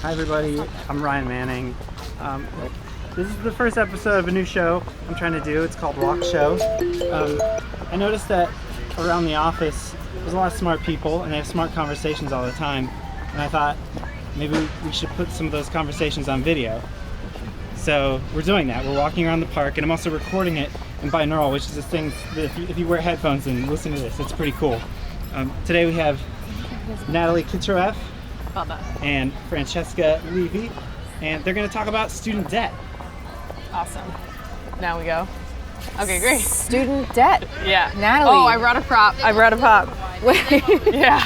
Hi everybody, I'm Ryan Manning. This is the first episode of a new show I'm trying to do. It's called Walk Show. I noticed that around the office there's a lot of smart people and they have smart conversations all the time. And I thought maybe we should put some of those conversations on video. So we're doing that. We're walking around the park and I'm also recording it in binaural, which is a thing that if you wear headphones and listen to this, it's pretty cool. Today we have Natalie Kitroeff and Francesca Levy, and they're going to talk about student debt. Awesome. Now we go. Okay, great. Student debt. Yeah. Natalie. Oh, I brought a prop. Wait. Yeah.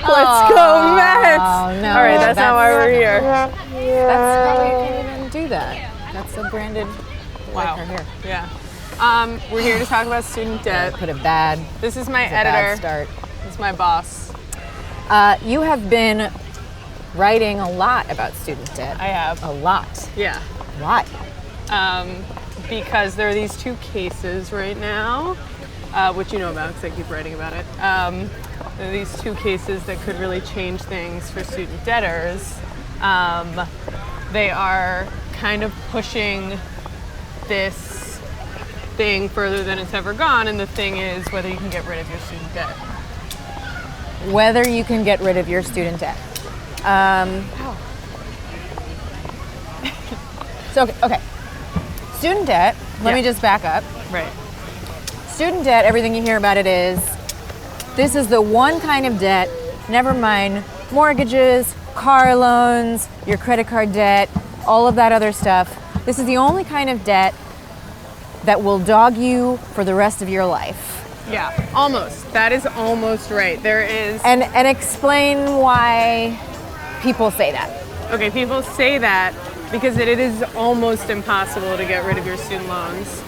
Let's go, Mets. Oh, no. All right, that's not why we're here. That's probably you can't even do that. That's a branded. Wow. Like her hair. Yeah. We're here to talk about student debt. Put a bad. This is my It's a editor. bad start. This is my boss. You have been writing a lot about student debt. I have. A lot. Yeah. Why? Because there are these two cases right now, which you know about because I keep writing about it. There are these two cases that could really change things for student debtors. They are kind of pushing this thing further than it's ever gone, and the thing is whether you can get rid of your student debt. Whether you can get rid of your student debt. So, okay. Student debt, let me just back up. Right. Student debt, everything you hear about it is, this is the one kind of debt, never mind mortgages, car loans, your credit card debt, all of that other stuff. This is the only kind of debt that will dog you for the rest of your life. Yeah, almost. That is almost right. There is... And explain why people say that. Okay, people say that because it is almost impossible to get rid of your student loans.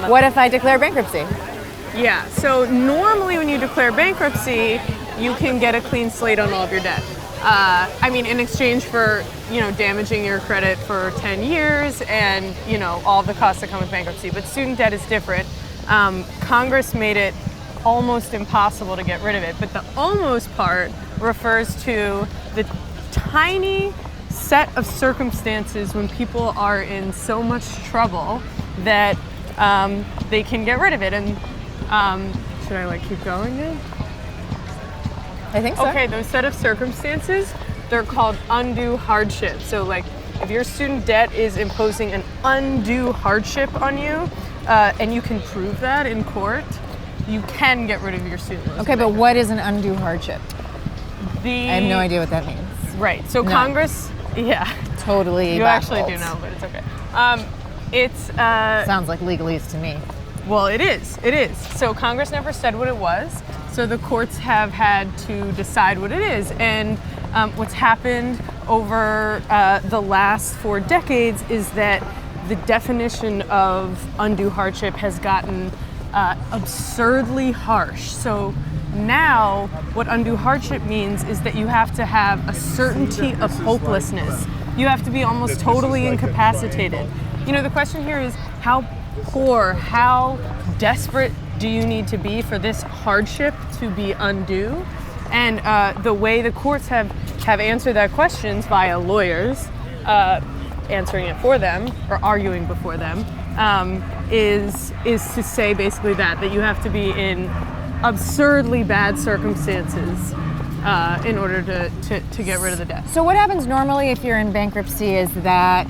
What if I declare bankruptcy? Yeah, so normally when you declare bankruptcy, you can get a clean slate on all of your debt. I mean, in exchange for, damaging your credit for 10 years and, all the costs that come with bankruptcy. But student debt is different. Congress made it almost impossible to get rid of it, but the almost part refers to the tiny set of circumstances when people are in so much trouble that they can get rid of it. And should I keep going now? I think so. Okay, those set of circumstances, they're called undue hardship. So if your student debt is imposing an undue hardship on you, and you can prove that in court, you can get rid of your student loans. Okay, but what is an undue hardship? I have no idea what that means. Right, so No. Congress, yeah. Totally You baffled. actually do know, but it's okay. It's... Sounds like legalese to me. Well, it is. So Congress never said what it was, so the courts have had to decide what it is. And what's happened over the last 4 decades is that the definition of undue hardship has gotten absurdly harsh. So now what undue hardship means is that you have to have a certainty of hopelessness. You have to be almost totally incapacitated. The question here is how poor, how desperate do you need to be for this hardship to be undue? And the way the courts have answered that question via lawyers, answering it for them or arguing before them, is to say basically that you have to be in absurdly bad circumstances in order to get rid of the debt. So what happens normally if you're in bankruptcy is that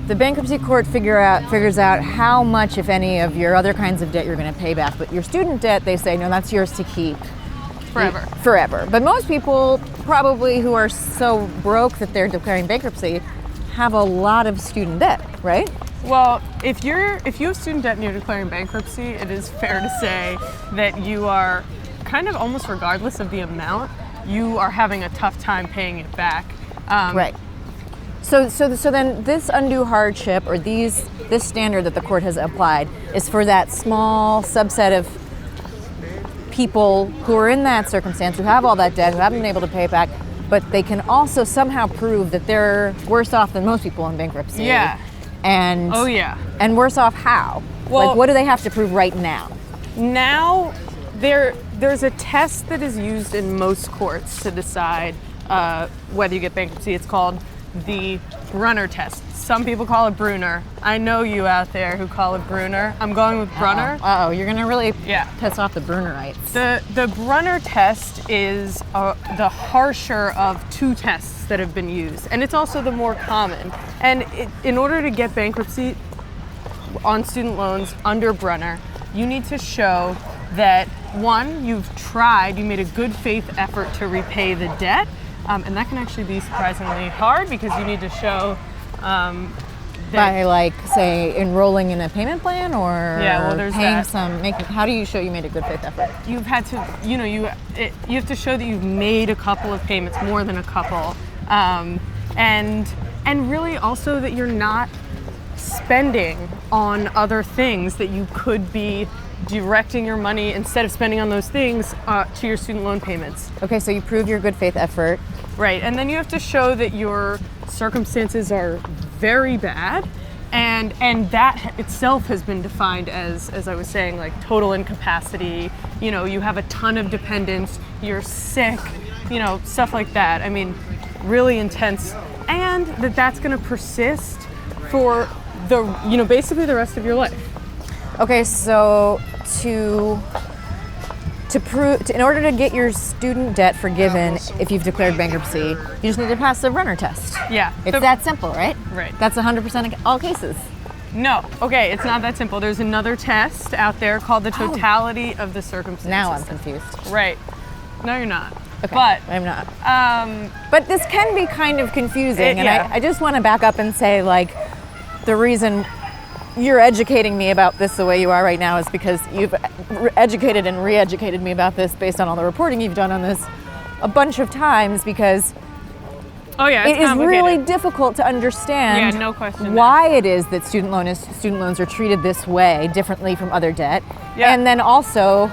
the bankruptcy court figures out how much, if any, of your other kinds of debt you're going to pay back. But your student debt, they say, no, that's yours to keep. Forever. But most people, probably who are so broke that they're declaring bankruptcy, have a lot of student debt, right? Well, if you have student debt and you're declaring bankruptcy, it is fair to say that you are kind of almost regardless of the amount, you are having a tough time paying it back. Right. So then this undue hardship or this standard that the court has applied is for that small subset of people who are in that circumstance, who have all that debt, who haven't been able to pay it back, but they can also somehow prove that they're worse off than most people in bankruptcy. Yeah. And oh yeah. And worse off how? Well, what do they have to prove right now? Now there's a test that is used in most courts to decide whether you get bankruptcy. It's called the Brunner test. Some people call it Brunner. I know you out there who call it Brunner. I'm going with Brunner. Uh-oh, you're gonna really Yeah. piss off the Brunerites. The Brunner test is the harsher of two tests that have been used, and it's also the more common. And in order to get bankruptcy on student loans under Brunner, you need to show that, one, you made a good faith effort to repay the debt, and that can actually be surprisingly hard because you need to show that By like, say, enrolling in a payment plan, or there's paying that. how do you show you made a good faith effort? You've had to, you have to show that you've made a couple of payments, more than a couple, and really also that you're not spending on other things, that you could be directing your money instead of spending on those things to your student loan payments. Okay, so you prove your good faith effort. Right, and then you have to show that your circumstances are very bad, and that itself has been defined as I was saying, like total incapacity. You have a ton of dependents, you're sick, stuff like that. I mean, really intense, and that's going to persist for basically the rest of your life. Okay, so in order to get your student debt forgiven, if you've declared bankruptcy, you just need to pass the Brunner test. Yeah. It's that simple, right? Right. That's 100% of all cases. No. Okay, it's not that simple. There's another test out there called the totality of the circumstances. Now I'm confused. Right. No, you're not. Okay, But I'm not. But this can be kind of confusing, and I just want to back up and say, like, the reason you're educating me about this the way you are right now is because you've educated and re-educated me about this based on all the reporting you've done on this a bunch of times, because it is really difficult to understand no question why it is that student loans are treated this way, differently from other debt, Yeah. and then also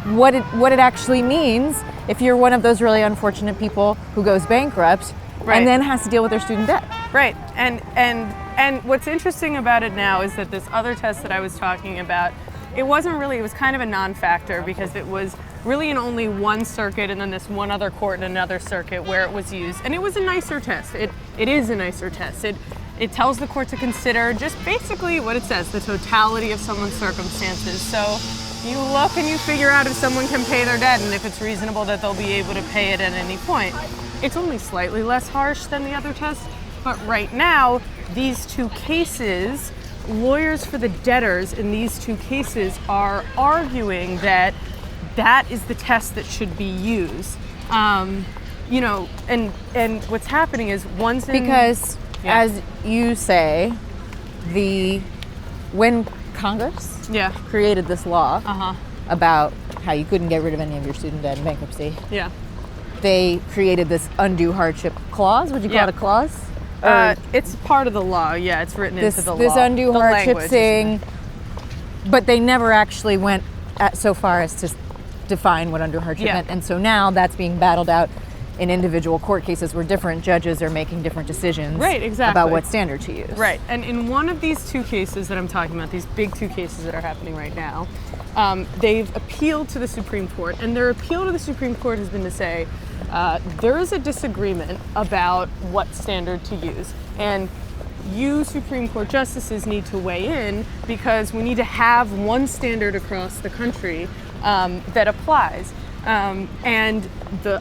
what it actually means if you're one of those really unfortunate people who goes bankrupt and then has to deal with their student debt. Right, and what's interesting about it now is that this other test that I was talking about, it was kind of a non-factor because it was really in only one circuit and then this one other court in another circuit where it was used. And it was a nicer test. It is a nicer test. It tells the court to consider just basically what it says, the totality of someone's circumstances. So you look and you figure out if someone can pay their debt and if it's reasonable that they'll be able to pay it at any point. It's only slightly less harsh than the other test, but right now, these two cases, lawyers for the debtors in these two cases are arguing that is the test that should be used. And what's happening is because as you say, when Congress created this law about how you couldn't get rid of any of your student debt in bankruptcy, they created this undue hardship clause. Would you call it a clause? It's part of the law. Yeah, it's written into the law. This undue hardship thing, but they never actually went so far as to define what undue hardship meant. And so now that's being battled out in individual court cases where different judges are making different decisions about what standard to use. Right, and in one of these two cases that I'm talking about, these big two cases that are happening right now, they've appealed to the Supreme Court, and their appeal to the Supreme Court has been to say, there is a disagreement about what standard to use. And you Supreme Court justices need to weigh in because we need to have one standard across the country that applies. And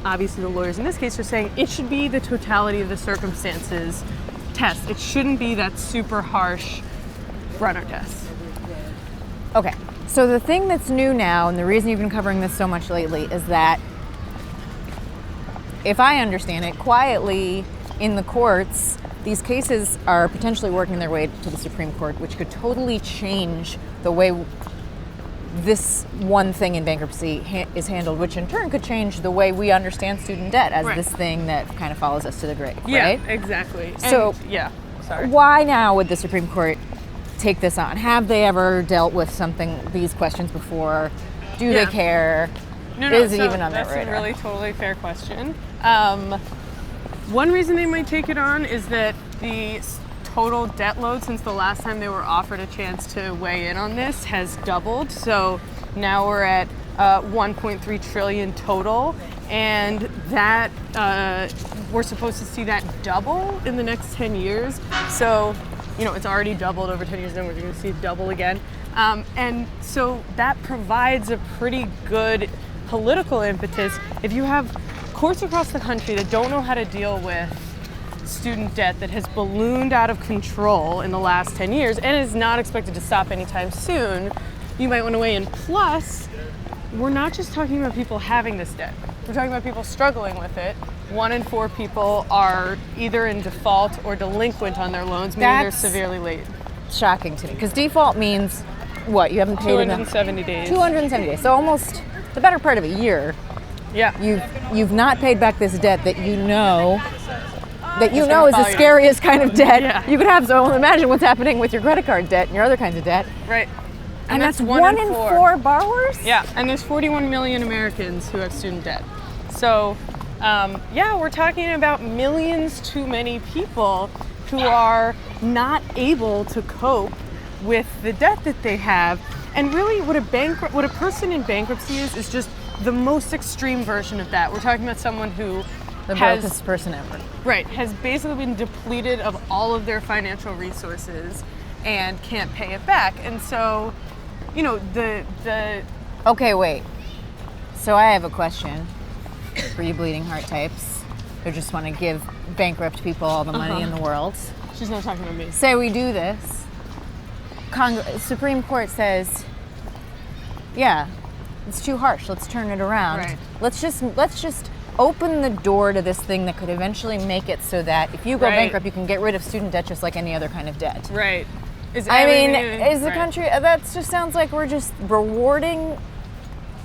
obviously the lawyers in this case are saying it should be the totality of the circumstances test. It shouldn't be that super harsh Brunner test. Okay, so the thing that's new now, and the reason you've been covering this so much lately, is that if I understand it, quietly in the courts, these cases are potentially working their way to the Supreme Court, which could totally change the way this one thing in bankruptcy is handled, which in turn could change the way we understand student debt as this thing that kind of follows us to the grave, right? Yeah, exactly. So, why now would the Supreme Court take this on? Have they ever dealt with these questions before? Do they care? No, is it even on their radar? That's a really totally fair question. One reason they might take it on is that the total debt load since the last time they were offered a chance to weigh in on this has doubled. So now we're at 1.3 trillion total, and that we're supposed to see that double in the next 10 years. So, it's already doubled over 10 years, then we're going to see it double again. And so that provides a pretty good political impetus. If you have courts across the country that don't know how to deal with student debt that has ballooned out of control in the last 10 years and is not expected to stop anytime soon, you might want to weigh in. Plus, we're not just talking about people having this debt. We're talking about people struggling with it. 1 in 4 people are either in default or delinquent on their loans, meaning they're severely late. Shocking to me, because default means what? You haven't paid 270 days. 270 days. So almost the better part of a year. Yeah. You've not paid back this debt that you know is the scariest kind of debt you could have. So imagine what's happening with your credit card debt and your other kinds of debt. Right. And that's 1 in 4 borrowers? Yeah, and there's 41 million Americans who have student debt. So, we're talking about millions too many people who are not able to cope with the debt that they have. And really what a person in bankruptcy is just the most extreme version of that. We're talking about someone who the brokest person ever. Right, has basically been depleted of all of their financial resources and can't pay it back. And so, the Okay, wait. So I have a question for you bleeding heart types who just want to give bankrupt people all the money in the world. She's not talking about me. Say we do this. Supreme Court says, yeah, it's too harsh. Let's turn it around. Right. Let's just open the door to this thing that could eventually make it so that if you go bankrupt, you can get rid of student debt just like any other kind of debt. Right. Is the country, that just sounds like we're just rewarding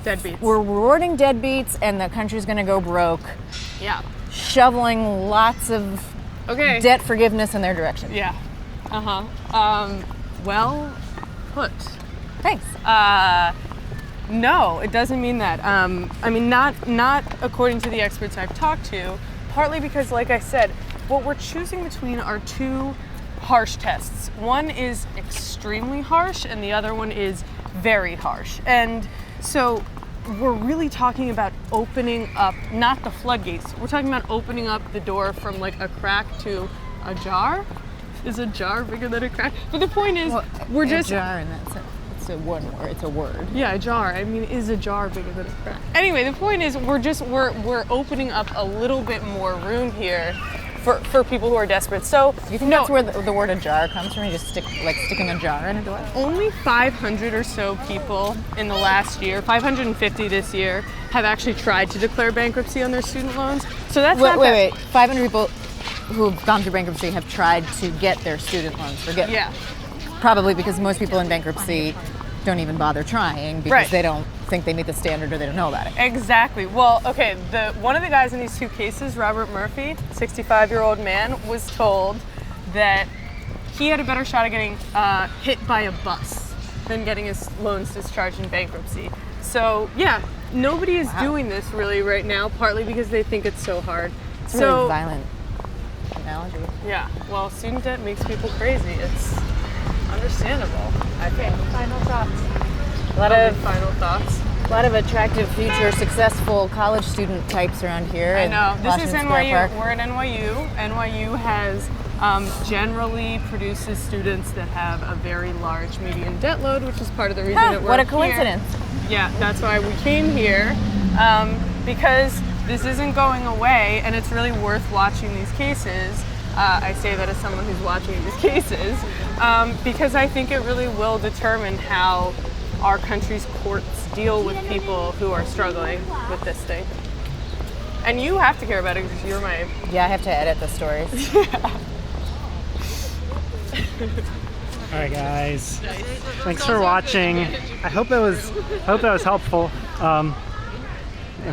deadbeats. We're rewarding deadbeats and the country's going to go broke. Yeah. Shoveling lots of debt forgiveness in their direction. Yeah. Well put. Thanks. No, it doesn't mean that. Not according to the experts I've talked to, partly because, like I said, what we're choosing between are 2 harsh tests. One is extremely harsh and the other one is very harsh. And so we're really talking about opening up, not the floodgates. We're talking about opening up the door from like a crack to a jar. Is a jar bigger than a crack? But the point is, we're just... A jar, and that's it's a word. Yeah, a jar. Is a jar bigger than a crack? Anyway, the point is, we're opening up a little bit more room here for people who are desperate. So you think that's where the word a jar comes from? You just sticking a jar in a door? Only 500 or so people in the last year, 550 this year, have actually tried to declare bankruptcy on their student loans. So that's wait. 500 people who've gone through bankruptcy have tried to get their student loans forgiven. Yeah. Probably because most people in bankruptcy don't even bother trying because they don't think they meet the standard or they don't know about it. Exactly. Well, okay, one of the guys in these 2 cases, Robert Murphy, 65-year-old man, was told that he had a better shot at getting hit by a bus than getting his loans discharged in bankruptcy. So, yeah, nobody is doing this really right now, partly because they think it's so hard. It's a really violent analogy. Yeah, well, student debt makes people crazy. It's understandable, I think. Final thoughts. Final thoughts. A lot of attractive, future, successful college student types around here. I know. This is Washington NYU. Square Park. We're at NYU. NYU has generally produces students that have a very large median debt load, which is part of the reason that we're What a coincidence. Here. Yeah, that's why we came here, because this isn't going away, and it's really worth watching these cases. I say that as someone who's watching these cases, because I think it really will determine how our country's courts deal with people who are struggling with this thing. And you have to care about it because you're my... Yeah, I have to edit the stories. All right, guys. Thanks for watching. I hope that was helpful, and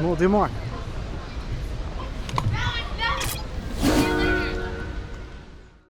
we'll do more.